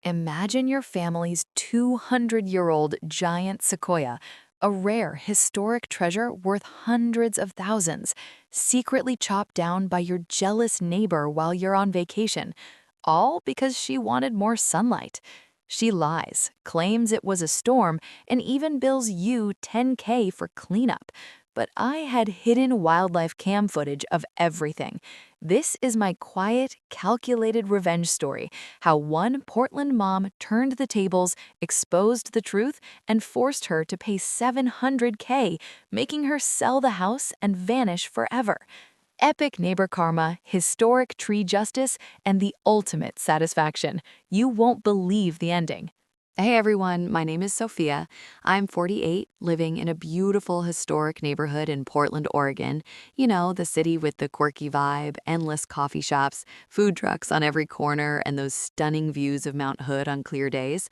Imagine your family's 200-year-old giant sequoia, a rare historic treasure worth hundreds of thousands, secretly chopped down by your jealous neighbor while you're on vacation, all because she wanted more sunlight. She lies, claims it was a storm, and even bills you 10K for cleanup. But I had hidden wildlife cam footage of everything. This is my quiet, calculated revenge story, how one Portland mom turned the tables, exposed the truth, and forced her to pay 700K, making her sell the house and vanish forever. Epic neighbor karma, historic tree justice, and the ultimate satisfaction. You won't believe the ending. Hey everyone, my name is Sophia. I'm 48, living in a beautiful historic neighborhood in Portland, Oregon. You know, the city with the quirky vibe, endless coffee shops, food trucks on every corner, and those stunning views of Mount Hood on clear days.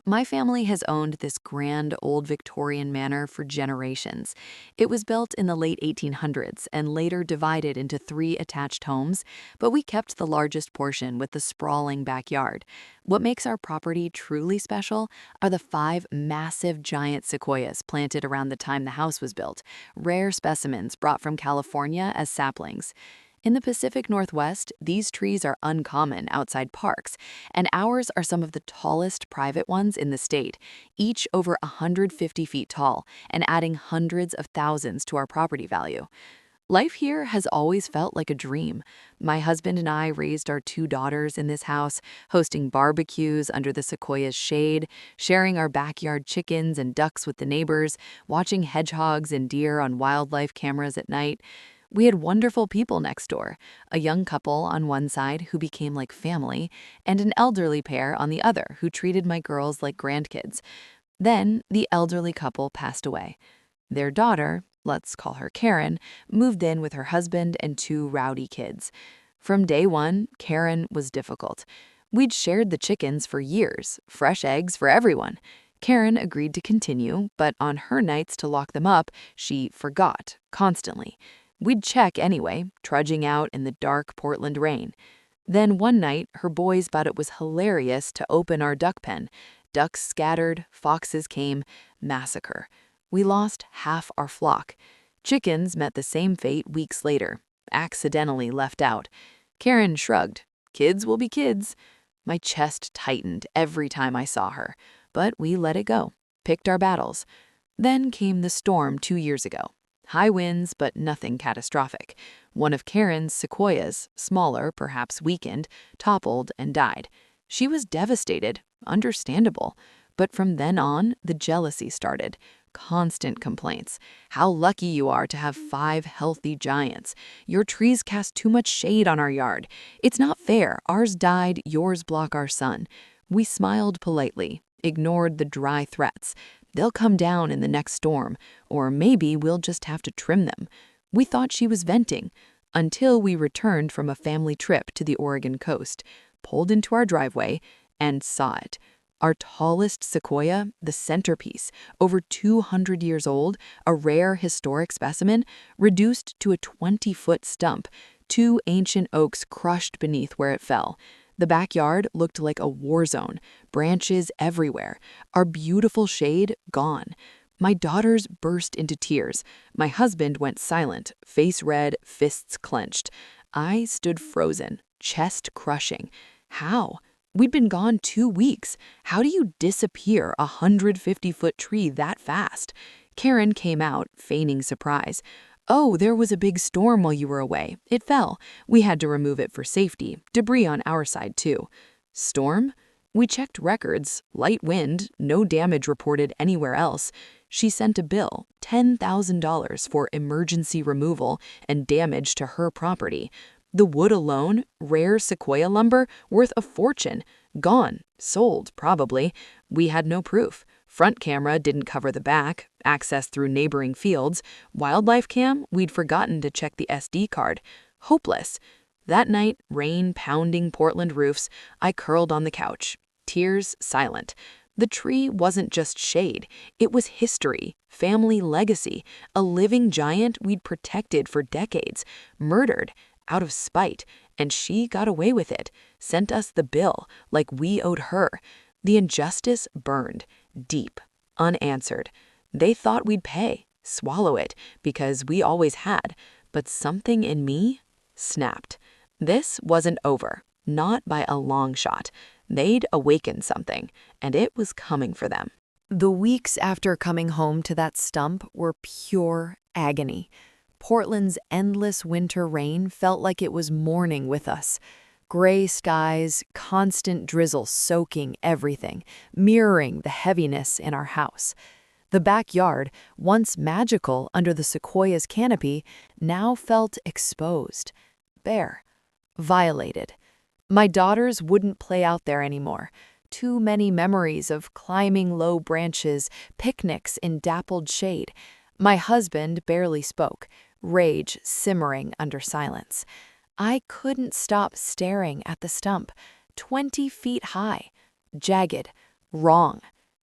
My family has owned this grand old Victorian manor for generations. It was built in the late 1800s and later divided into 3 attached homes, but we kept the largest portion with the sprawling backyard. What makes our property truly special are the 5 massive giant sequoias planted around the time the house was built, rare specimens brought from California as saplings. In the Pacific Northwest, these trees are uncommon outside parks, and ours are some of the tallest private ones in the state, each over 150 feet tall and adding hundreds of thousands to our property value. Life here has always felt like a dream. My husband and I raised our 2 daughters in this house, hosting barbecues under the sequoia's shade, sharing our backyard chickens and ducks with the neighbors, watching hedgehogs and deer on wildlife cameras at night. We had wonderful people next door, a young couple on one side who became like family, and an elderly pair on the other who treated my girls like grandkids. Then the elderly couple passed away. Their daughter, let's call her Karen, moved in with her husband and 2 rowdy kids. From day one, Karen was difficult. We'd shared the chickens for years, fresh eggs for everyone. Karen agreed to continue, but on her nights to lock them up, she forgot constantly. We'd check anyway, trudging out in the dark Portland rain. Then one night, her boys thought it was hilarious to open our duck pen. Ducks scattered, foxes came, massacre. We lost half our flock. Chickens met the same fate weeks later, accidentally left out. Karen shrugged. Kids will be kids. My chest tightened every time I saw her, but we let it go, picked our battles. Then came the storm 2 years ago. High winds, but nothing catastrophic. One of Karen's sequoias, smaller, perhaps weakened, toppled and died. She was devastated, understandable. But from then on, the jealousy started. Constant complaints. How lucky you are to have 5 healthy giants. Your trees cast too much shade on our yard. It's not fair. Ours died, yours block our sun. We smiled politely, ignored the dry threats. They'll come down in the next storm, or maybe we'll just have to trim them. We thought she was venting, until we returned from a family trip to the Oregon coast, pulled into our driveway, and saw it. Our tallest sequoia, the centerpiece, over 200 years old, a rare historic specimen, reduced to a 20-foot stump, 2 ancient oaks crushed beneath where it fell. The backyard looked like a war zone, branches everywhere, our beautiful shade gone. My daughters burst into tears. My husband went silent, face red, fists clenched. I stood frozen, chest crushing. How? We'd been gone 2 weeks. How do you disappear a 150-foot tree that fast? Karen came out, feigning surprise. Oh, there was a big storm while you were away. It fell. We had to remove it for safety. Debris on our side, too. Storm? We checked records. Light wind. No damage reported anywhere else. She sent a bill, $10,000 for emergency removal and damage to her property. The wood alone, rare sequoia lumber, worth a fortune. Gone. Sold, probably. We had no proof. Front camera didn't cover the back, access through neighboring fields. Wildlife cam, we'd forgotten to check the SD card. Hopeless. That night, rain pounding Portland roofs, I curled on the couch. Tears silent. The tree wasn't just shade. It was history, family legacy, a living giant we'd protected for decades, murdered, out of spite, And she got away with it, sent us the bill like we owed her. The injustice burned, deep, unanswered. They thought we'd pay, swallow it, because we always had, but something in me snapped. This wasn't over, not by a long shot. They'd awakened something, and it was coming for them. The weeks after coming home to that stump were pure agony. Portland's endless winter rain felt like it was mourning with us. Gray skies, constant drizzle soaking everything, mirroring the heaviness in our house. The backyard, once magical under the sequoia's canopy, now felt exposed, bare, violated. My daughters wouldn't play out there anymore. Too many memories of climbing low branches, picnics in dappled shade. My husband barely spoke, rage simmering under silence. I couldn't stop staring at the stump, 20 feet high, jagged, wrong.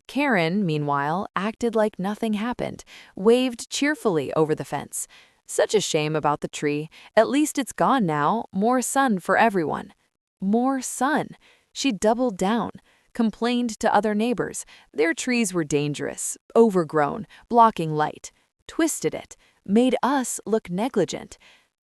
Karen, meanwhile, acted like nothing happened, waved cheerfully over the fence. Such a shame about the tree. At least it's gone now. More sun for everyone. More sun. She doubled down, complained to other neighbors. Their trees were dangerous, overgrown, blocking light. Twisted it, made us look negligent.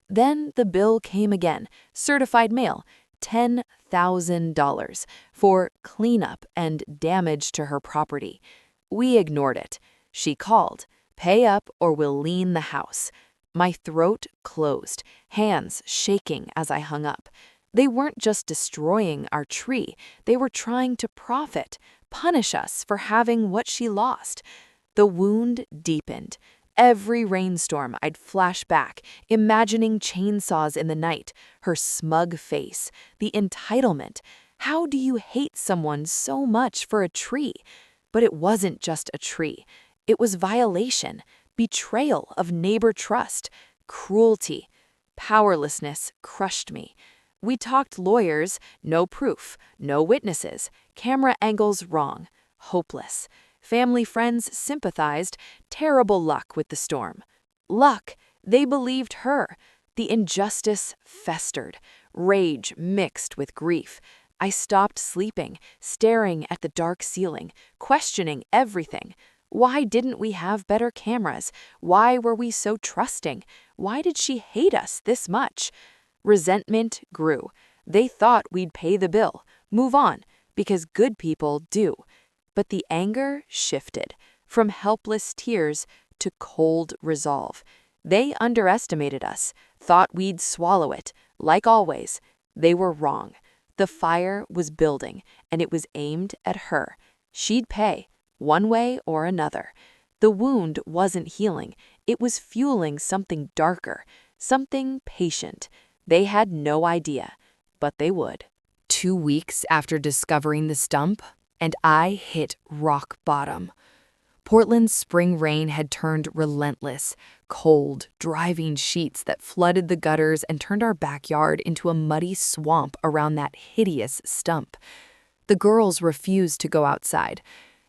Then the bill came again, certified mail, $10,000 for cleanup and damage to her property. We ignored it. She called, "Pay up or we'll lien the house." My throat closed, hands shaking as I hung up. They weren't just destroying our tree, they were trying to profit, punish us for having what she lost. The wound deepened. Every rainstorm, I'd flash back, imagining chainsaws in the night, her smug face, the entitlement. How do you hate someone so much for a tree? But it wasn't just a tree. It was violation, betrayal of neighbor trust, cruelty. Powerlessness crushed me. We talked lawyers, no proof, no witnesses, camera angles wrong, hopeless. Family friends sympathized, terrible luck with the storm. Luck, they believed her. The injustice festered, rage mixed with grief. I stopped sleeping, staring at the dark ceiling, questioning everything. Why didn't we have better cameras? Why were we so trusting? Why did she hate us this much? Resentment grew. They thought we'd pay the bill, move on, because good people do. But the anger shifted, from helpless tears to cold resolve. They underestimated us, thought we'd swallow it. Like always, they were wrong. The fire was building, and it was aimed at her. She'd pay, one way or another. The wound wasn't healing. It was fueling something darker, something patient. They had no idea, but they would. 2 weeks after discovering the stump, and I hit rock bottom. Portland's spring rain had turned relentless, cold, driving sheets that flooded the gutters and turned our backyard into a muddy swamp around that hideous stump. The girls refused to go outside.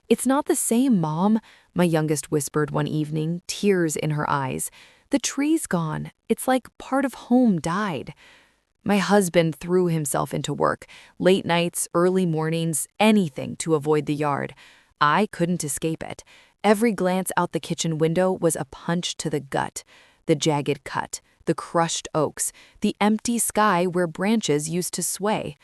"It's not the same, Mom," my youngest whispered one evening, tears in her eyes. "The tree's gone. It's like part of home died." My husband threw himself into work, late nights, early mornings, anything to avoid the yard. I couldn't escape it. Every glance out the kitchen window was a punch to the gut. The jagged cut, the crushed oaks, the empty sky where branches used to sway.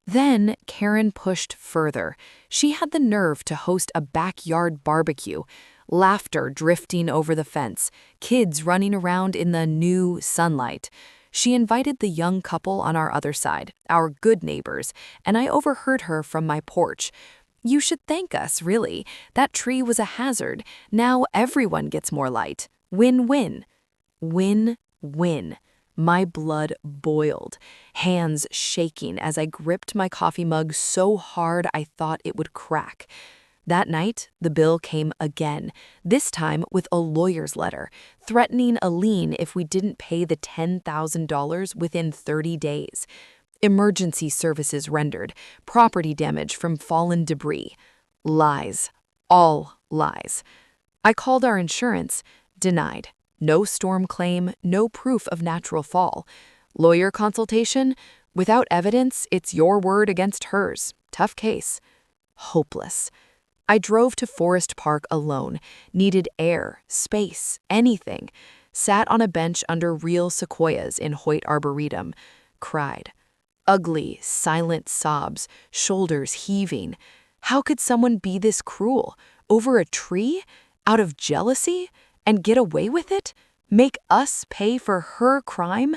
Then Karen pushed further. She had the nerve to host a backyard barbecue. Laughter drifting over the fence, kids running around in the new sunlight. She invited the young couple on our other side, our good neighbors, and I overheard her from my porch. "You should thank us, really. That tree was a hazard. Now everyone gets more light. Win-win." Win-win. My blood boiled, hands shaking as I gripped my coffee mug so hard I thought it would crack. That night, the bill came again, this time with a lawyer's letter, threatening a lien if we didn't pay the $10,000 within 30 days. Emergency services rendered, property damage from fallen debris. Lies. All lies. I called our insurance. Denied. No storm claim, no proof of natural fall. Lawyer consultation? Without evidence, it's your word against hers. Tough case. Hopeless. I drove to Forest Park alone, needed air, space, anything. Sat on a bench under real sequoias in Hoyt Arboretum. Cried. Ugly, silent sobs, shoulders heaving. How could someone be this cruel? Over a tree? Out of jealousy? And get away with it? Make us pay for her crime?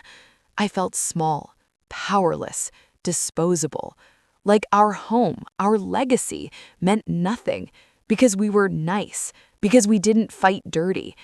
I felt small, powerless, disposable. Like our home, our legacy, meant nothing because we were nice, because we didn't fight dirty.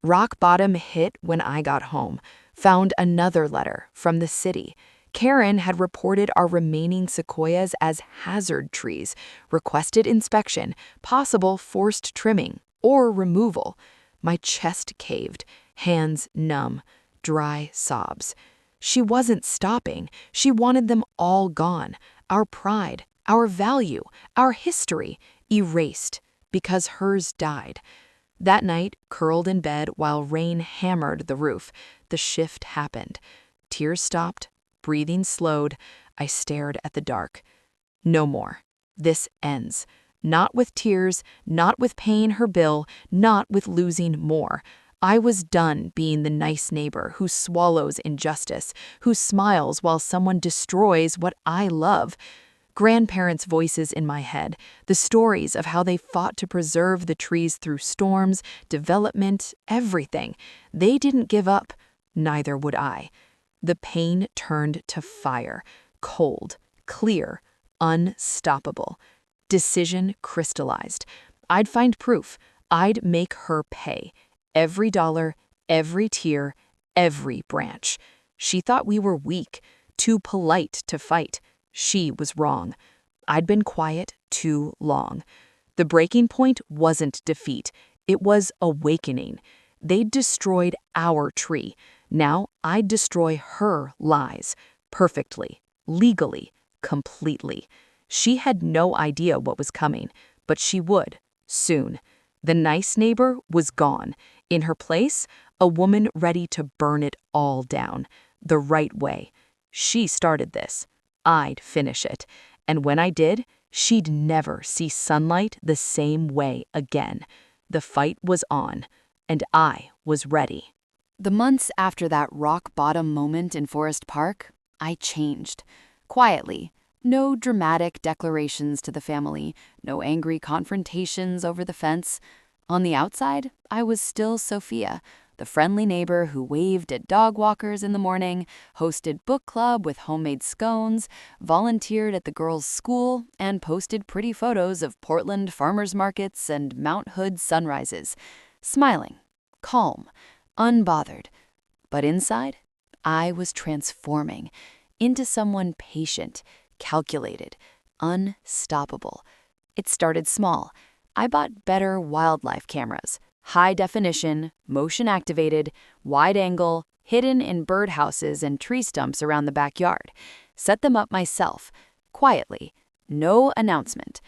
Rock bottom hit when I got home. Found another letter from the city. Karen had reported our remaining sequoias as hazard trees, requested inspection, possible forced trimming, or removal. My chest caved, hands numb, dry sobs. She wasn't stopping. She wanted them all gone. Our pride, our value, our history, erased because hers died. That night, curled in bed while rain hammered the roof, the shift happened. Tears stopped, breathing slowed. I stared at the dark. No more. This ends. Not with tears, not with paying her bill, not with losing more. I was done being the nice neighbor who swallows injustice, who smiles while someone destroys what I love. Grandparents' voices in my head, the stories of how they fought to preserve the trees through storms, development, everything. They didn't give up. Neither would I. The pain turned to fire, cold, clear, unstoppable. Decision crystallized. I'd find proof. I'd make her pay. Every dollar, every tear, every branch. She thought we were weak, too polite to fight. She was wrong. I'd been quiet too long. The breaking point wasn't defeat. It was awakening. They'd destroyed our tree. Now I'd destroy her lies. Perfectly, legally, completely. She had no idea what was coming, but she would, soon. The nice neighbor was gone. In her place, a woman ready to burn it all down. The right way. She started this. I'd finish it. And when I did, she'd never see sunlight the same way again. The fight was on, and I was ready. The months after that rock-bottom moment in Forest Park, I changed. Quietly. No dramatic declarations to the family, no angry confrontations over the fence. On the outside, I was still Sophia, the friendly neighbor who waved at dog walkers in the morning, hosted book club with homemade scones, volunteered at the girls' school, and posted pretty photos of Portland farmers markets and Mount Hood sunrises. Smiling, calm, unbothered. But inside, I was transforming into someone patient, calculated, unstoppable. It started small. I bought better wildlife cameras, high definition, motion activated, wide angle, hidden in birdhouses and tree stumps around the backyard. Set them up myself, quietly, no announcement.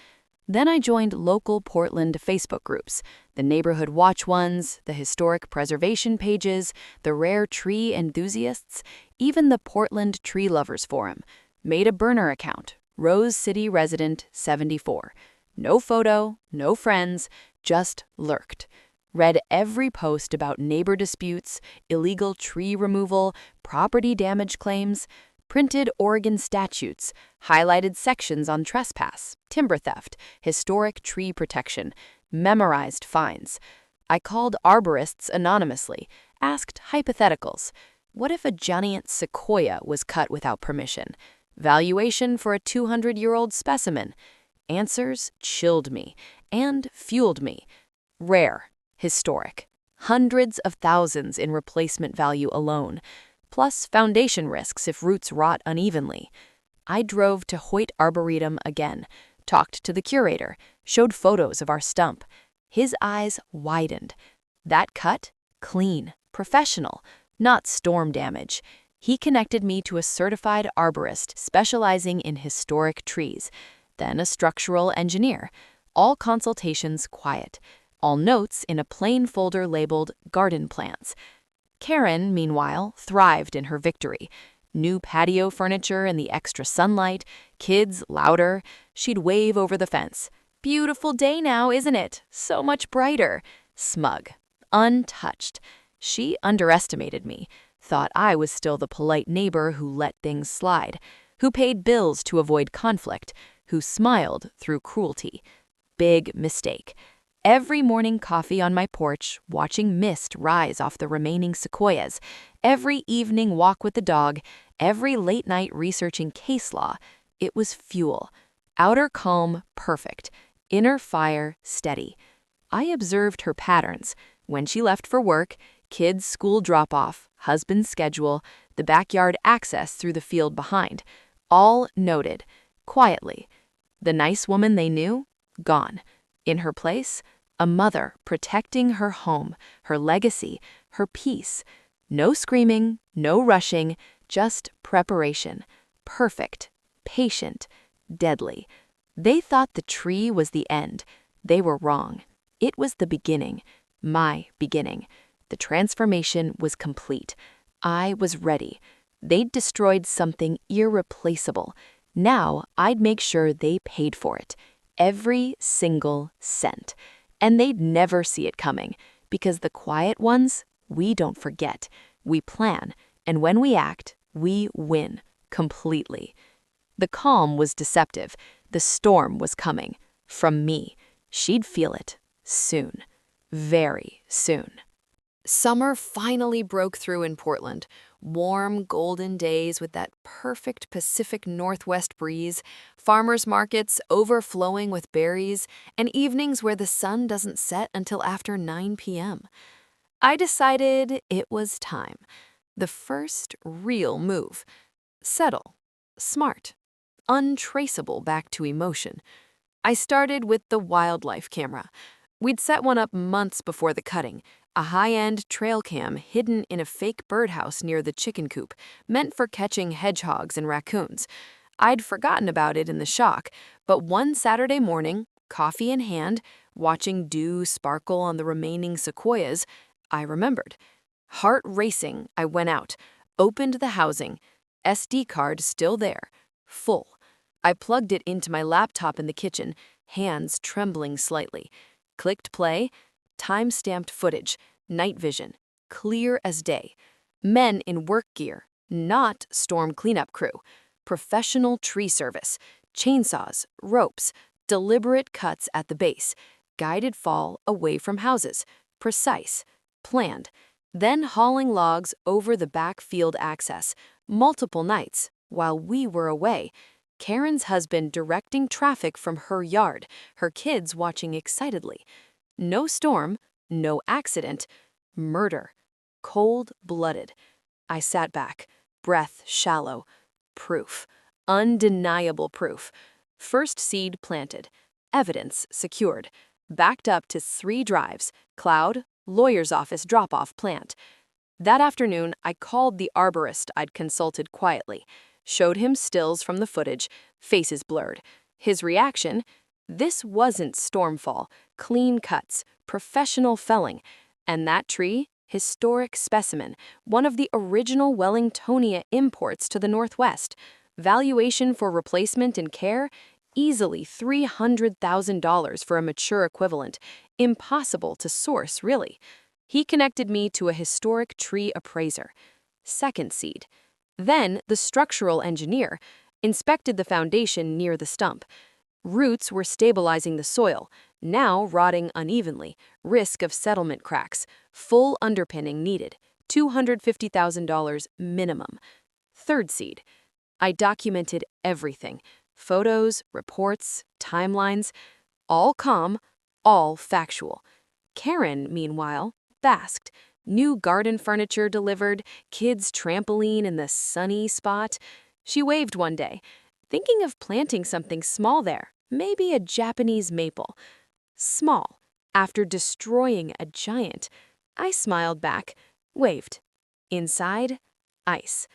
Then I joined local Portland Facebook groups, the neighborhood watch ones, the historic preservation pages, the rare tree enthusiasts, even the Portland Tree Lovers Forum. Made a burner account, Rose City Resident 74. No photo, no friends, just lurked. Read every post about neighbor disputes, illegal tree removal, property damage claims. Printed Oregon statutes, highlighted sections on trespass, timber theft, historic tree protection, memorized fines. I called arborists anonymously, asked hypotheticals. What if a giant sequoia was cut without permission? Valuation for a 200-year-old specimen? Answers chilled me and fueled me. Rare, historic, hundreds of thousands in replacement value alone, plus foundation risks if roots rot unevenly. I drove to Hoyt Arboretum again, talked to the curator, showed photos of our stump. His eyes widened. That cut? Clean, professional, not storm damage. He connected me to a certified arborist specializing in historic trees, then a structural engineer. All consultations quiet. All notes in a plain folder labeled Garden Plants. Karen, meanwhile, thrived in her victory. New patio furniture and the extra sunlight, kids louder. She'd wave over the fence. Beautiful day now, isn't it? So much brighter. Smug. Untouched. She underestimated me, thought I was still the polite neighbor who let things slide, who paid bills to avoid conflict, who smiled through cruelty. Big mistake. Every morning coffee on my porch, watching mist rise off the remaining sequoias, every evening walk with the dog, every late night researching case law, it was fuel. Outer calm, perfect. Inner fire, steady. I observed her patterns. When she left for work, kids' school drop-off, husband's schedule, the backyard access through the field behind. All noted. Quietly. The nice woman they knew? Gone. In her place, a mother protecting her home, her legacy, her peace. No screaming, no rushing, just preparation. Perfect, patient, deadly. They thought the tree was the end. They were wrong. It was the beginning. My beginning. The transformation was complete. I was ready. They'd destroyed something irreplaceable. Now I'd make sure they paid for it. Every single cent. And they'd never see it coming, because the quiet ones, we don't forget. We plan, and when we act, we win, completely. The calm was deceptive. The storm was coming. From me. She'd feel it. Soon. Very soon. Summer finally broke through in Portland. Warm, golden days with that perfect Pacific Northwest breeze, farmers markets overflowing with berries, and evenings where the sun doesn't set until after 9 p.m. I decided it was time. The first real move. Settle. Smart. Untraceable back to emotion. I started with the wildlife camera. We'd set one up months before the cutting, a high-end trail cam hidden in a fake birdhouse near the chicken coop, meant for catching hedgehogs and raccoons. I'd forgotten about it in the shock, but one Saturday morning, coffee in hand, watching dew sparkle on the remaining sequoias, I remembered. Heart racing, I went out, opened the housing, SD card still there, full. I plugged it into my laptop in the kitchen, hands trembling slightly. Clicked play, time-stamped footage, night vision, clear as day. Men in work gear, not storm cleanup crew. Professional tree service, chainsaws, ropes, deliberate cuts at the base, guided fall away from houses, precise, planned. Then hauling logs over the back field access, multiple nights, while we were away. Karen's husband directing traffic from her yard, her kids watching excitedly. No storm, no accident, murder. Cold-blooded. I sat back, breath shallow. Proof. Undeniable proof. First seed planted. Evidence secured. Backed up to 3 drives, cloud, lawyer's office drop-off plant. That afternoon, I called the arborist I'd consulted quietly. Showed him stills from the footage, faces blurred. His reaction? This wasn't stormfall, clean cuts, professional felling. And that tree? Historic specimen, one of the original Wellingtonia imports to the Northwest. Valuation for replacement and care? Easily $300,000 for a mature equivalent. Impossible to source, really. He connected me to a historic tree appraiser. Second seed. Then the structural engineer inspected the foundation near the stump. Roots were stabilizing the soil, now rotting unevenly, risk of settlement cracks, full underpinning needed, $250,000 minimum. Third seed. I documented everything, photos, reports, timelines, all calm, all factual. Karen, meanwhile, basked. New garden furniture delivered, kids' trampoline in the sunny spot. She waved one day, thinking of planting something small there, maybe a Japanese maple. Small, after destroying a giant. I smiled back, waved. Inside, ice.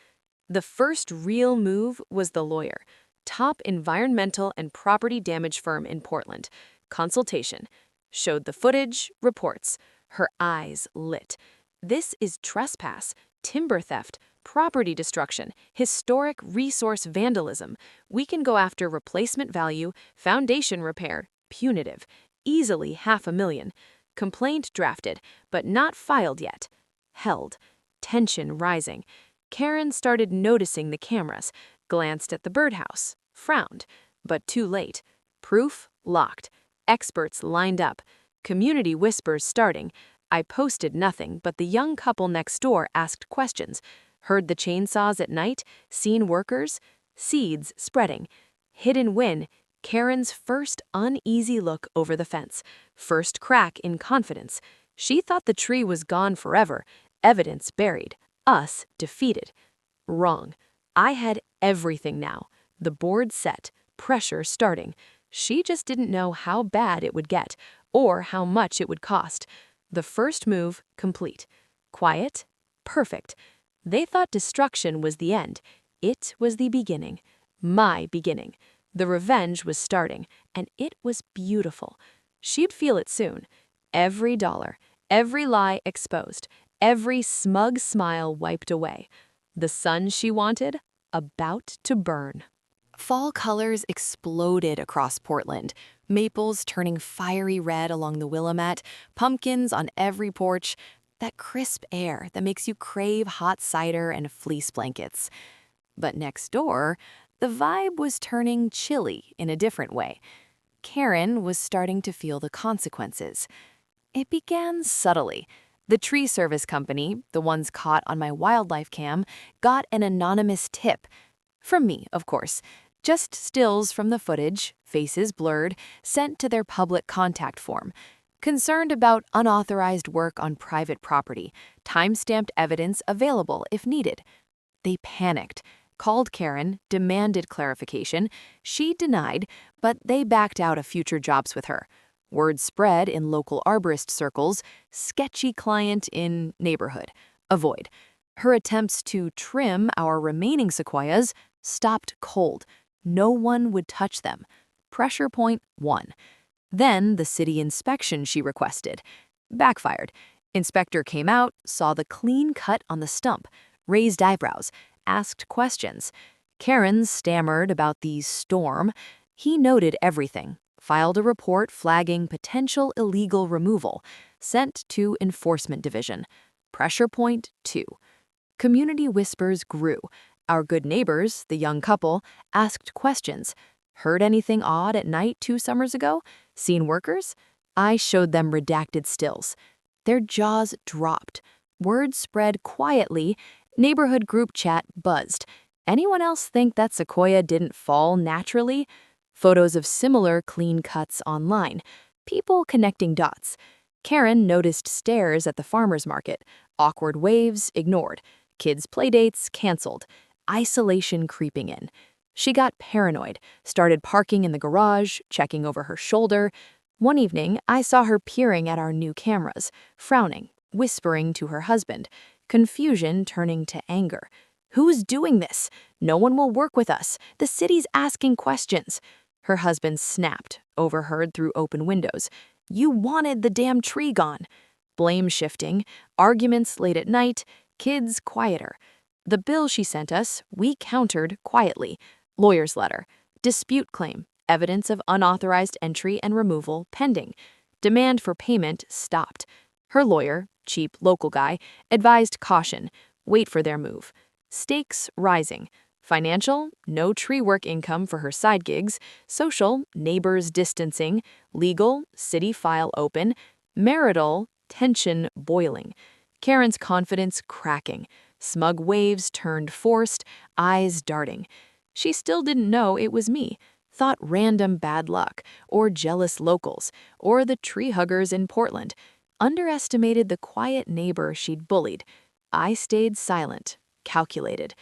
The first real move was the lawyer, top environmental and property damage firm in Portland. Consultation. Showed the footage, reports. Her eyes lit. This is trespass, timber theft, property destruction, historic resource vandalism. We can go after replacement value, foundation repair, punitive, easily $500,000. Complaint drafted, but not filed yet. Held. Tension rising. Karen started noticing the cameras, glanced at the birdhouse, frowned, but too late. Proof locked. Experts lined up. Community whispers starting. I posted nothing, but the young couple next door asked questions. Heard the chainsaws at night? Seen workers? Seeds spreading. Hidden win. Karen's first uneasy look over the fence. First crack in confidence. She thought the tree was gone forever. Evidence buried. Us defeated. Wrong. I had everything now. The board set. Pressure starting. She just didn't know how bad it would get, or how much it would cost. The first move complete. Quiet. Perfect. They thought destruction was the end. It was the beginning. My beginning. The revenge was starting, and it was beautiful. She'd feel it soon. Every dollar, every lie exposed, every smug smile wiped away. The sun she wanted, about to burn. Fall colors exploded across Portland. Maples turning fiery red along the Willamette, pumpkins on every porch, that crisp air that makes you crave hot cider and fleece blankets. But next door, the vibe was turning chilly in a different way. Karen was starting to feel the consequences. It began subtly. The tree service company, the ones caught on my wildlife cam, got an anonymous tip. From me, of course. Just stills from the footage, faces blurred, sent to their public contact form. Concerned about unauthorized work on private property, time-stamped evidence available if needed. They panicked, called Karen, demanded clarification. She denied, but they backed out of future jobs with her. Word spread in local arborist circles, sketchy client in neighborhood. Avoid. Her attempts to trim our remaining sequoias stopped cold. No one would touch them. Pressure point 1. Then the city inspection she requested. Backfired. Inspector came out, saw the clean cut on the stump, raised eyebrows, asked questions. Karen stammered about the storm. He noted everything, filed a report flagging potential illegal removal, sent to Enforcement Division. Pressure point 2. Community whispers grew. Our good neighbors, the young couple, asked questions. Heard anything odd at night 2 summers ago? Seen workers? I showed them redacted stills. Their jaws dropped. Word spread quietly. Neighborhood group chat buzzed. Anyone else think that sequoia didn't fall naturally? Photos of similar clean cuts online. People connecting dots. Karen noticed stares at the farmer's market. Awkward waves ignored. Kids' playdates canceled. Isolation creeping in. She got paranoid, started parking in the garage, checking over her shoulder. One evening, I saw her peering at our new cameras, frowning, whispering to her husband, confusion turning to anger. Who's doing this? No one will work with us. The city's asking questions. Her husband snapped, overheard through open windows. You wanted the damn tree gone. Blame shifting, arguments late at night, kids quieter. The bill she sent us, we countered quietly. Lawyer's letter. Dispute claim. Evidence of unauthorized entry and removal pending. Demand for payment stopped. Her lawyer, cheap local guy, advised caution. Wait for their move. Stakes rising. Financial, no tree work income for her side gigs. Social, neighbors distancing. Legal, city file open. Marital, tension boiling. Karen's confidence cracking. Smug waves turned forced, eyes darting. She still didn't know it was me. Thought random bad luck, or jealous locals, or the tree huggers in Portland. Underestimated the quiet neighbor she'd bullied. I stayed silent, calculated.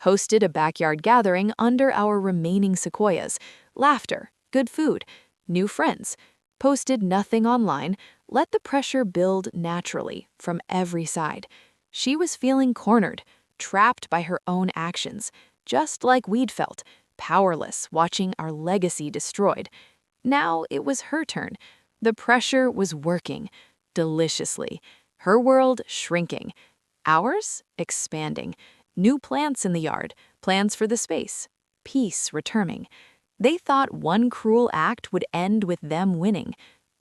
Hosted a backyard gathering under our remaining sequoias. Laughter, good food, new friends. Posted nothing online. Let the pressure build naturally from every side. She was feeling cornered, trapped by her own actions, just like we'd felt, powerless watching our legacy destroyed. Now it was her turn. The pressure was working, deliciously. Her world shrinking. Ours expanding. New plants in the yard, plans for the space, peace returning. They thought one cruel act would end with them winning.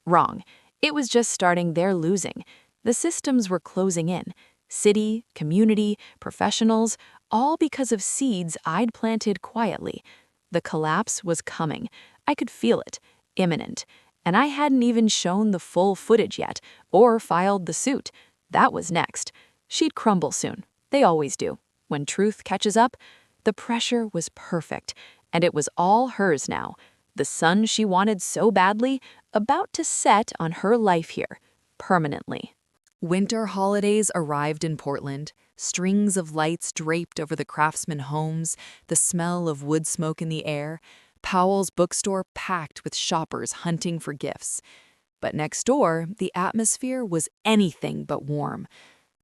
Wrong. It was just starting their losing. The systems were closing in. City, community, professionals, all because of seeds I'd planted quietly. The collapse was coming. I could feel it, imminent. And I hadn't even shown the full footage yet, or filed the suit. That was next. She'd crumble soon. They always do. When truth catches up, the pressure was perfect, and it was all hers now. The sun she wanted so badly, about to set on her life here, permanently. Winter holidays arrived in Portland, strings of lights draped over the craftsman homes, the smell of wood smoke in the air, Powell's bookstore packed with shoppers hunting for gifts. But next door, the atmosphere was anything but warm.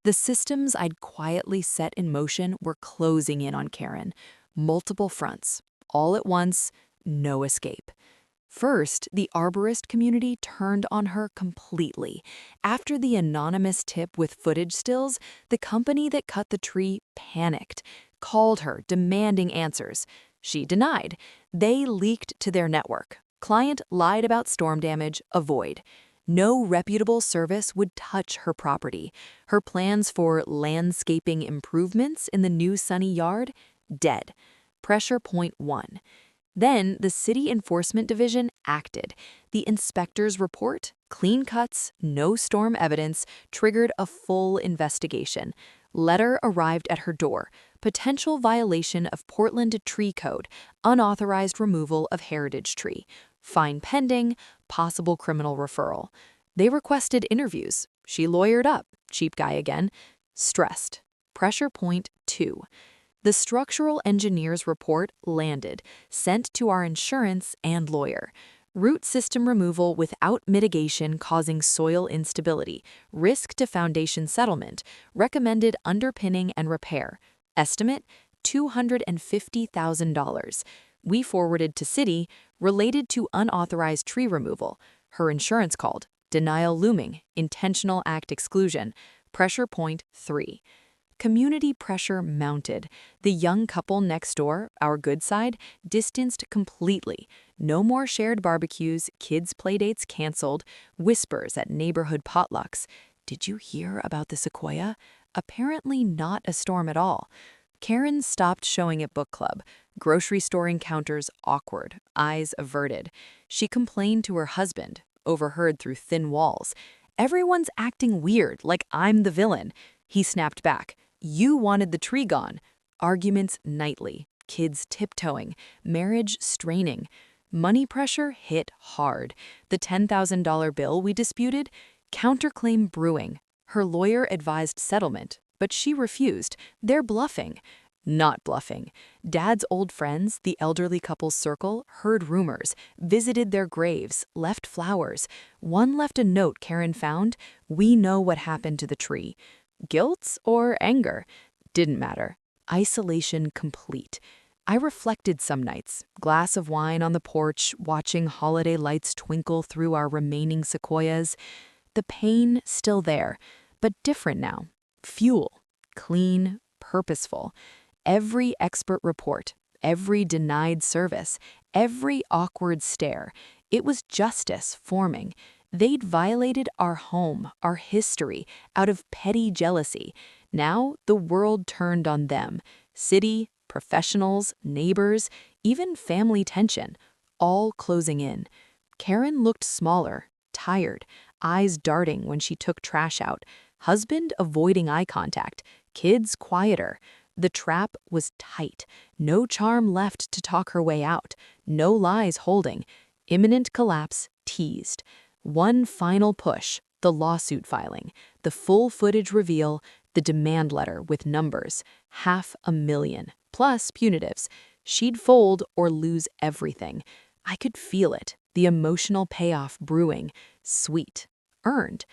The systems I'd quietly set in motion were closing in on Karen. Multiple fronts, all at once, no escape. First, the arborist community turned on her completely. After the anonymous tip with footage stills, the company that cut the tree panicked, called her demanding answers. She denied. They leaked to their network. Client lied about storm damage, avoid. No reputable service would touch her property. Her plans for landscaping improvements in the new sunny yard? Dead. Pressure point 1. Then the City Enforcement Division acted. The inspector's report, clean cuts, no storm evidence, triggered a full investigation. Letter arrived at her door. Potential violation of Portland Tree Code, unauthorized removal of heritage tree. Fine pending, possible criminal referral. They requested interviews. She lawyered up, cheap guy again. Stressed. Pressure point 2. The structural engineer's report landed, sent to our insurance and lawyer. Root system removal without mitigation causing soil instability, risk to foundation settlement, recommended underpinning and repair. Estimate, $250,000. We forwarded to City, related to unauthorized tree removal. Her insurance called, denial looming, intentional act exclusion. Pressure point 3. Community pressure mounted. The young couple next door, our good side, distanced completely. No more shared barbecues, kids' playdates canceled, whispers at neighborhood potlucks. Did you hear about the sequoia? Apparently not a storm at all. Karen stopped showing at book club. Grocery store encounters awkward, eyes averted. She complained to her husband, overheard through thin walls. Everyone's acting weird, like I'm the villain. He snapped back. You wanted the tree gone. Arguments nightly, kids tiptoeing, marriage straining. Money pressure hit hard. The $10,000 bill we disputed? Counterclaim brewing. Her lawyer advised settlement, but she refused. They're bluffing. Not bluffing. Dad's old friends, the elderly couple's circle, heard rumors, visited their graves, left flowers. One left a note Karen found, "We know what happened to the tree." Guilt or anger? Didn't matter. Isolation complete. I reflected some nights, glass of wine on the porch, watching holiday lights twinkle through our remaining sequoias. The pain still there, but different now. Fuel. Clean, purposeful. Every expert report, every denied service, every awkward stare. It was justice forming. They'd violated our home, our history, out of petty jealousy. Now the world turned on them. City, professionals, neighbors, even family tension, all closing in. Karen looked smaller, tired, eyes darting when she took trash out. Husband avoiding eye contact, kids quieter. The trap was tight. No charm left to talk her way out. No lies holding. Imminent collapse teased. One final push, the lawsuit filing, the full footage reveal, the demand letter with numbers, $500,000, plus punitives. She'd fold or lose everything. I could feel it, the emotional payoff brewing, sweet, earned.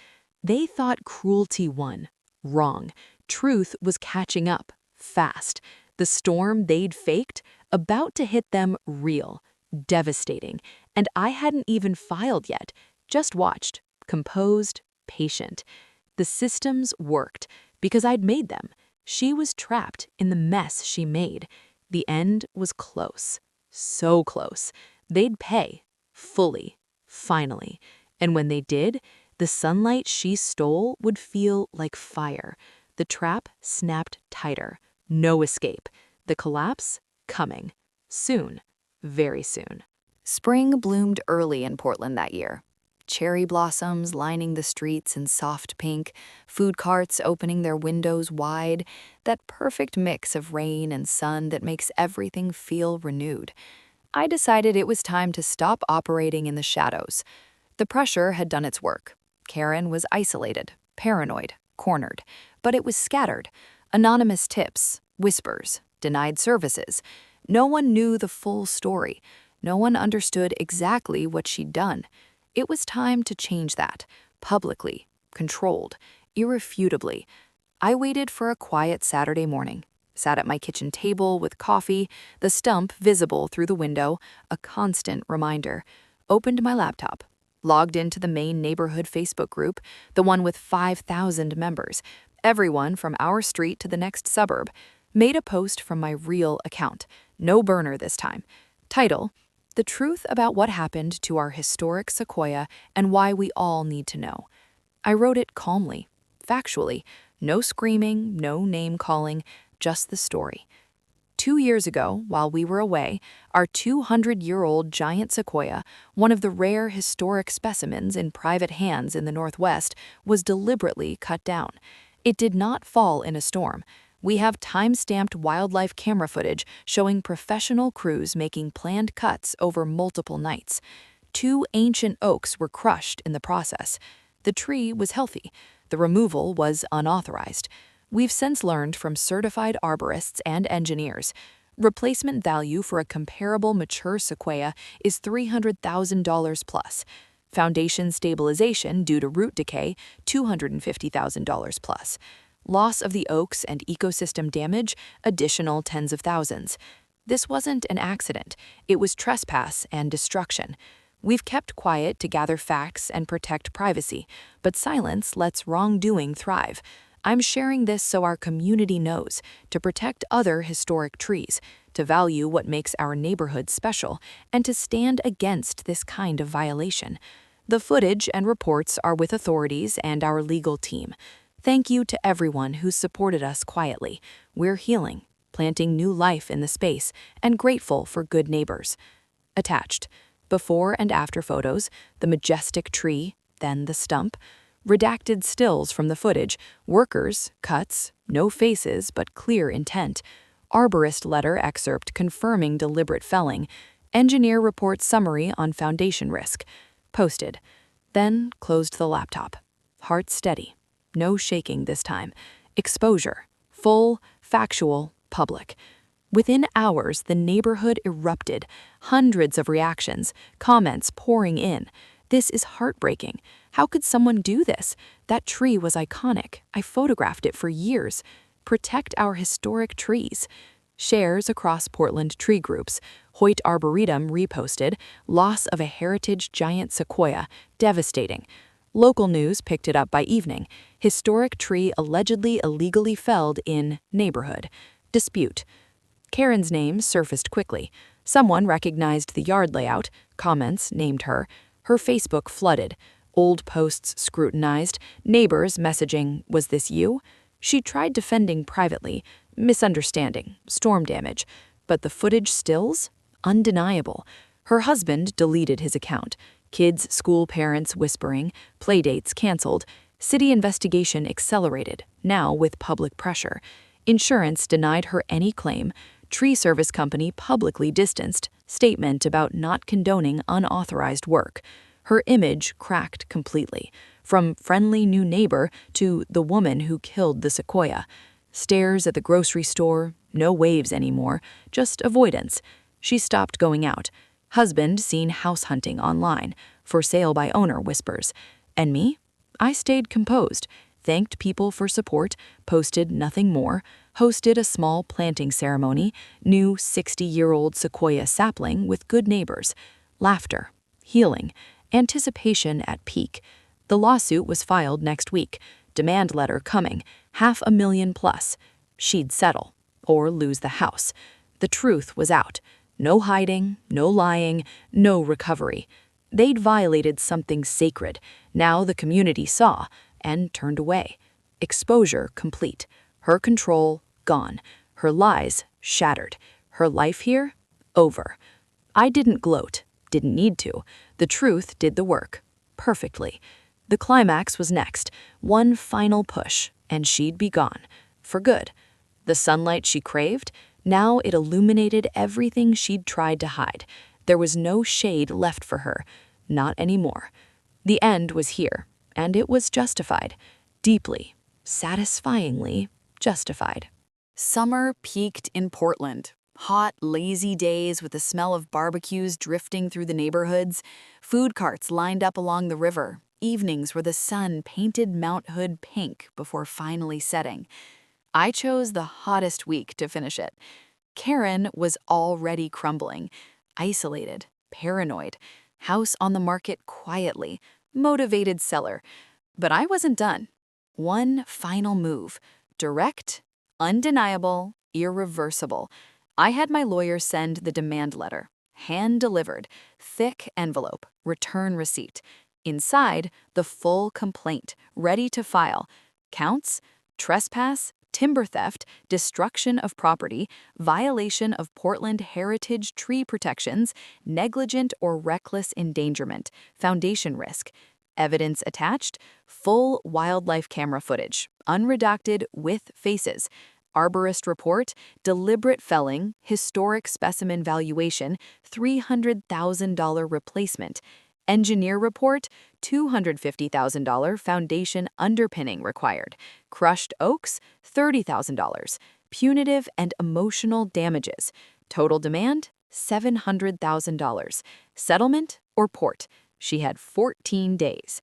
They thought cruelty won. Wrong. Truth was catching up, fast. The storm they'd faked, about to hit them real, devastating. And I hadn't even filed yet. Just watched, composed, patient. The systems worked because I'd made them. She was trapped in the mess she made. The end was close. So close. They'd pay. Fully. Finally. And when they did, the sunlight she stole would feel like fire. The trap snapped tighter. No escape. The collapse coming. Soon. Very soon. Spring bloomed early in Portland that year. Cherry blossoms lining the streets in soft pink, food carts opening their windows wide, that perfect mix of rain and sun that makes everything feel renewed. I decided it was time to stop operating in the shadows. The pressure had done its work. Karen was isolated, paranoid, cornered, but it was scattered. Anonymous tips, whispers, denied services. No one knew the full story. No one understood exactly what she'd done. It was time to change that, publicly, controlled, irrefutably. I waited for a quiet Saturday morning, sat at my kitchen table with coffee, the stump visible through the window, a constant reminder, opened my laptop, logged into the main neighborhood Facebook group, the one with 5,000 members, everyone from our street to the next suburb, made a post from my real account, no burner this time. Title: The truth about what happened to our historic sequoia and why we all need to know. I wrote it calmly, factually, no screaming, no name-calling, just the story. 2 years ago, while we were away, our 200-year-old giant sequoia, one of the rare historic specimens in private hands in the Northwest, was deliberately cut down. It did not fall in a storm. We have time-stamped wildlife camera footage showing professional crews making planned cuts over multiple nights. 2 ancient oaks were crushed in the process. The tree was healthy. The removal was unauthorized. We've since learned from certified arborists and engineers. Replacement value for a comparable mature sequoia is $300,000 plus. Foundation stabilization due to root decay, $250,000 plus. Loss of the oaks and ecosystem damage, additional tens of thousands. This wasn't an accident. It was trespass and destruction. We've kept quiet to gather facts and protect privacy, but silence lets wrongdoing thrive. I'm sharing this so our community knows, to protect other historic trees, to value what makes our neighborhood special, and to stand against this kind of violation. The footage and reports are with authorities and our legal team. Thank you to everyone who's supported us quietly. We're healing, planting new life in the space, and grateful for good neighbors. Attached: before and after photos, the majestic tree, then the stump. Redacted stills from the footage, workers, cuts, no faces but clear intent. Arborist letter excerpt confirming deliberate felling. Engineer report summary on foundation risk. Posted. Then closed the laptop. Heart steady. No shaking this time. Exposure. Full, factual, public. Within hours, the neighborhood erupted. Hundreds of reactions, comments pouring in. This is heartbreaking. How could someone do this? That tree was iconic. I photographed it for years. Protect our historic trees. Shares across Portland tree groups. Hoyt Arboretum reposted. Loss of a heritage giant sequoia. Devastating. Local news picked it up by evening. Historic tree allegedly illegally felled in neighborhood. Dispute. Karen's name surfaced quickly. Someone recognized the yard layout. Comments named her. Her Facebook flooded. Old posts scrutinized. Neighbors messaging, "Was this you?" She tried defending privately. Misunderstanding. Storm damage. But the footage stills? Undeniable. Her husband deleted his account. Kids, school parents whispering, playdates canceled. City investigation accelerated, now with public pressure. Insurance denied her any claim. Tree service company publicly distanced. Statement about not condoning unauthorized work. Her image cracked completely. From friendly new neighbor to the woman who killed the sequoia. Stares at the grocery store, no waves anymore, just avoidance. She stopped going out. Husband seen house hunting online. For sale by owner whispers. And me? I stayed composed, thanked people for support, posted nothing more, hosted a small planting ceremony, new 60-year-old sequoia sapling with good neighbors. Laughter, healing, anticipation at peak. The lawsuit was filed next week. Demand letter coming, $500,000 plus. she'd settle or lose the house. The truth was out. No hiding, no lying, no recovery. They'd violated something sacred. Now the community saw and turned away. Exposure complete. Her control gone. Her lies shattered. Her life here over. I didn't gloat, didn't need to. The truth did the work. Perfectly. The climax was next. One final push, and she'd be gone. For good. The sunlight she craved, now it illuminated everything she'd tried to hide. There was no shade left for her. Not anymore. The end was here, and it was justified. Deeply, satisfyingly justified. Summer peaked in Portland. Hot, lazy days with the smell of barbecues drifting through the neighborhoods, food carts lined up along the river, evenings where the sun painted Mount Hood pink before finally setting. I chose the hottest week to finish it. Karen was already crumbling, isolated, paranoid, house on the market quietly, motivated seller. But I wasn't done. One final move, direct, undeniable, irreversible. I had my lawyer send the demand letter, hand-delivered, thick envelope, return receipt. Inside, the full complaint, ready to file. Counts: trespass, timber theft, destruction of property, violation of Portland heritage tree protections, negligent or reckless endangerment, foundation risk. Evidence attached: full wildlife camera footage, unredacted with faces. Arborist report, deliberate felling, historic specimen valuation, $300,000 replacement. Engineer report, $250,000 foundation underpinning required. Crushed oaks, $30,000. Punitive and emotional damages. Total demand, $700,000. Settlement or port. She had 14 days.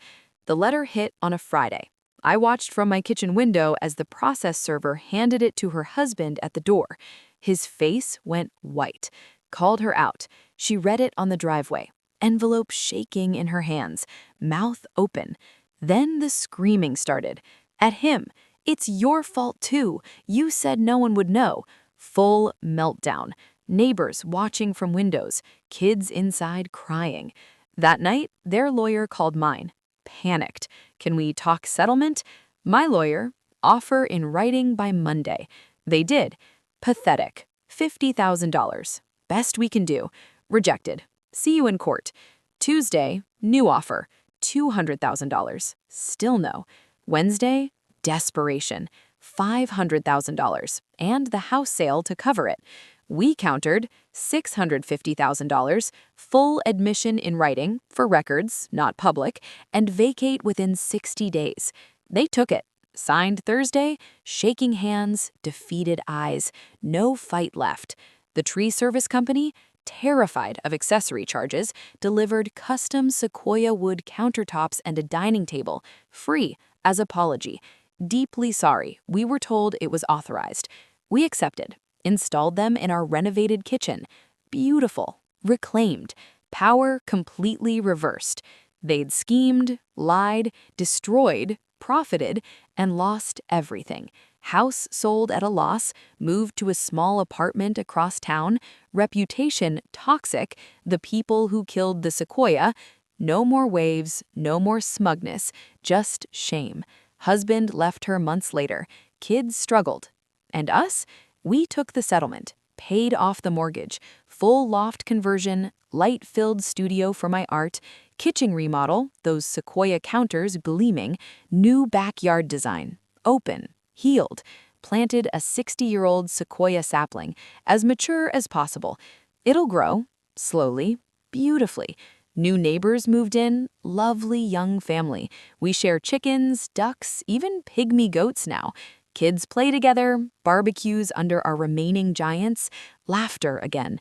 The letter hit on a Friday. I watched from my kitchen window as the process server handed it to her husband at the door. His face went white. Called her out. She read it on the driveway. Envelope shaking in her hands, mouth open. Then the screaming started. At him. It's your fault too. You said no one would know. Full meltdown. Neighbors watching from windows. Kids inside crying. That night, their lawyer called mine. Panicked. Can we talk settlement? My lawyer, offer in writing by Monday. They did. Pathetic. $50,000. Best we can do. Rejected. See you in court. Tuesday, new offer. $200,000. Still no. Wednesday, desperation. $500,000 and the house sale to cover it. We countered $650,000, full admission in writing, for records, not public, and vacate within 60 days. They took it. Signed Thursday, shaking hands, defeated eyes, no fight left. The tree service company, terrified of accessory charges, delivered custom sequoia wood countertops and a dining table, free, as apology. Deeply sorry, we were told it was authorized. We accepted. Installed them in our renovated kitchen. Beautiful, reclaimed, power completely reversed. They'd schemed, lied, destroyed, profited, and lost everything. House sold at a loss, moved to a small apartment across town, reputation toxic, the people who killed the sequoia. No more waves, no more smugness, just shame. Husband left her months later. Kids struggled. And us? We took the settlement, paid off the mortgage, full loft conversion, light-filled studio for my art, kitchen remodel, those sequoia counters gleaming, new backyard design, open, healed, planted a 60-year-old sequoia sapling, as mature as possible. It'll grow, slowly, beautifully. New neighbors moved in, lovely young family. We share chickens, ducks, even pygmy goats now. Kids play together, barbecues under our remaining giants, laughter again.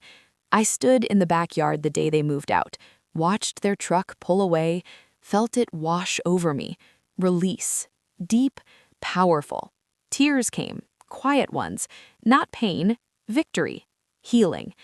I stood in the backyard the day they moved out, watched their truck pull away, felt it wash over me. Release. Deep, powerful. Tears came, quiet ones. Not pain, victory. Healing.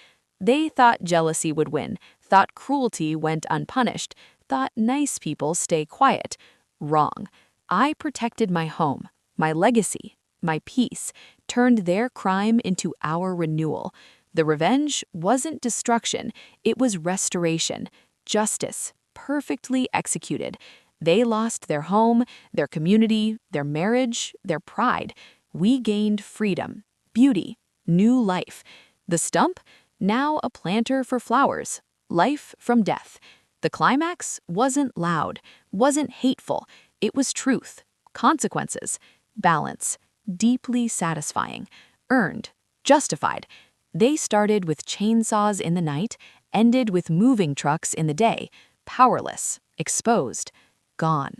They thought jealousy would win, thought cruelty went unpunished, thought nice people stay quiet. Wrong. I protected my home, my legacy, my peace, turned their crime into our renewal. The revenge wasn't destruction, it was restoration, justice, perfectly executed. They lost their home, their community, their marriage, their pride. We gained freedom, beauty, new life. The stump? Now a planter for flowers. Life from death. The climax wasn't loud, wasn't hateful. It was truth, consequences, balance, deeply satisfying, earned, justified. They started with chainsaws in the night, ended with moving trucks in the day, powerless, exposed, gone.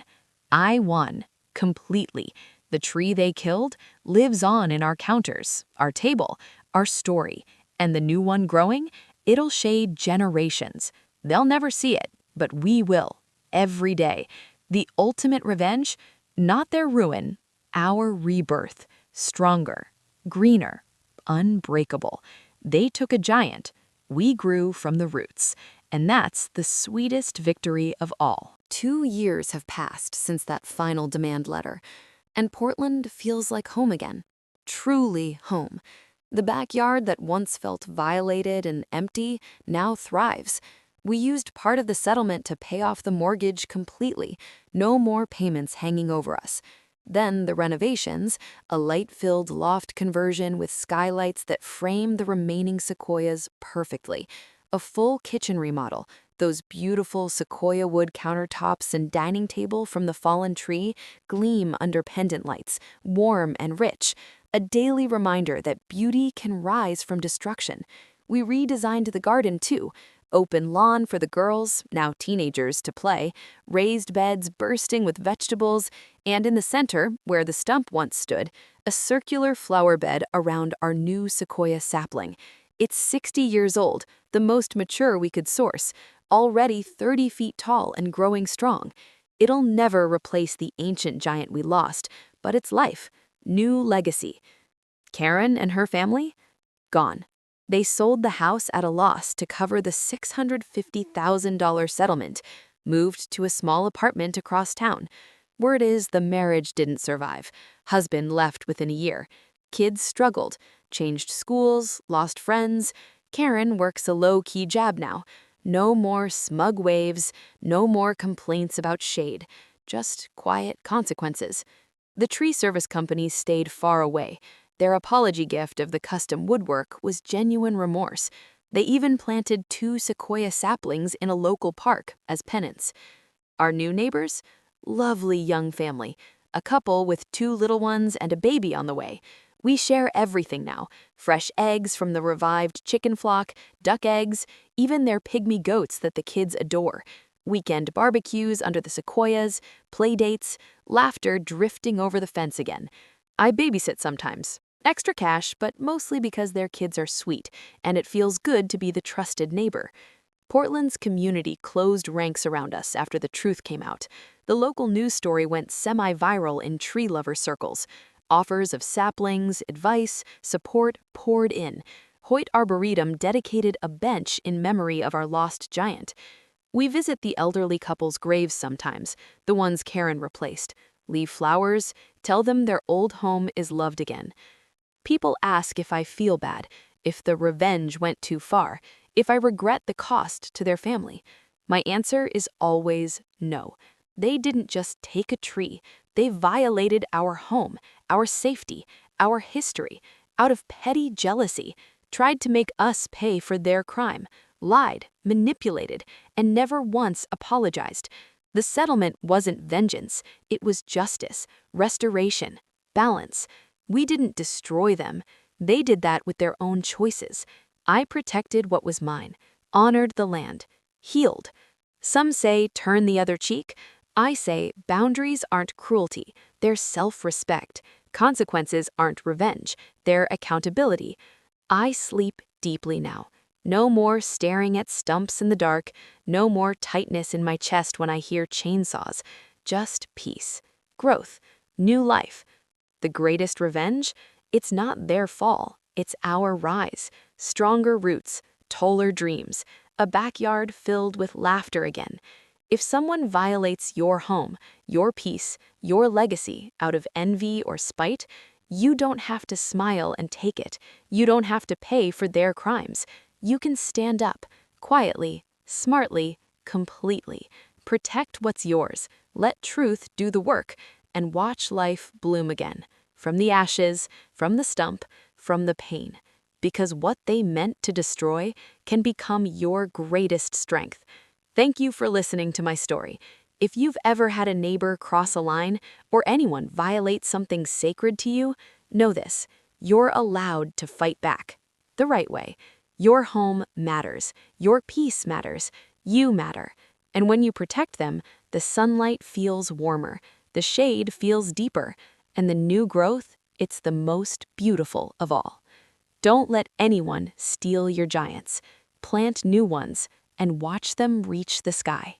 I won, completely. The tree they killed lives on in our counters, our table, our story, and the new one growing, it'll shade generations. They'll never see it, but we will, every day. The ultimate revenge? Not their ruin, our rebirth, stronger, greener, unbreakable. They took a giant, we grew from the roots, and that's the sweetest victory of all. 2 years have passed since that final demand letter, and Portland feels like home again. Truly home. The backyard that once felt violated and empty now thrives. We used part of the settlement to pay off the mortgage completely. No more payments hanging over us. Then the renovations, a light-filled loft conversion with skylights that frame the remaining sequoias perfectly. A full kitchen remodel, those beautiful sequoia wood countertops and dining table from the fallen tree gleam under pendant lights, warm and rich. A daily reminder that beauty can rise from destruction. We redesigned the garden too. Open lawn for the girls, now teenagers, to play, raised beds bursting with vegetables, and in the center, where the stump once stood, a circular flower bed around our new sequoia sapling. It's 60 years old, the most mature we could source, already 30 feet tall and growing strong. It'll never replace the ancient giant we lost, but its life, new legacy. Karen and her family? Gone. They sold the house at a loss to cover the $650,000 settlement, moved to a small apartment across town. Word is the marriage didn't survive. Husband left within a year. Kids struggled, changed schools, lost friends. Karen works a low-key job now. No more smug waves, no more complaints about shade, just quiet consequences. The tree service companies stayed far away. Their apology gift of the custom woodwork was genuine remorse. They even planted 2 sequoia saplings in a local park as penance. Our new neighbors? Lovely young family. A couple with 2 little ones and a baby on the way. We share everything now. Fresh eggs from the revived chicken flock, duck eggs, even their pygmy goats that the kids adore. Weekend barbecues under the sequoias, play dates, laughter drifting over the fence again. I babysit sometimes. Extra cash, but mostly because their kids are sweet, and it feels good to be the trusted neighbor. Portland's community closed ranks around us after the truth came out. The local news story went semi-viral in tree lover circles. Offers of saplings, advice, support poured in. Hoyt Arboretum dedicated a bench in memory of our lost giant. We visit the elderly couple's graves sometimes, the ones Karen replaced. Leave flowers, tell them their old home is loved again. People ask if I feel bad, if the revenge went too far, if I regret the cost to their family. My answer is always no. They didn't just take a tree, they violated our home, our safety, our history, out of petty jealousy, tried to make us pay for their crime, lied, manipulated, and never once apologized. The settlement wasn't vengeance, it was justice, restoration, balance. We didn't destroy them. They did that with their own choices. I protected what was mine, honored the land, healed. Some say turn the other cheek. I say boundaries aren't cruelty, they're self-respect. Consequences aren't revenge, they're accountability. I sleep deeply now. No more staring at stumps in the dark, no more tightness in my chest when I hear chainsaws. Just peace, growth, new life. The greatest revenge? It's not their fall, it's our rise. Stronger roots, taller dreams, a backyard filled with laughter again. If someone violates your home, your peace, your legacy out of envy or spite, You don't have to smile and take it. You don't have to pay for their crimes. You can stand up, quietly, smartly, completely. Protect what's yours, let truth do the work, and watch life bloom again. From the ashes, from the stump, from the pain. Because what they meant to destroy can become your greatest strength. Thank you for listening to my story. If you've ever had a neighbor cross a line or anyone violate something sacred to you, know this: you're allowed to fight back. The right way. Your home matters. Your peace matters. You matter. And when you protect them, the sunlight feels warmer, the shade feels deeper, and the new growth, it's the most beautiful of all. Don't let anyone steal your giants. Plant new ones and watch them reach the sky.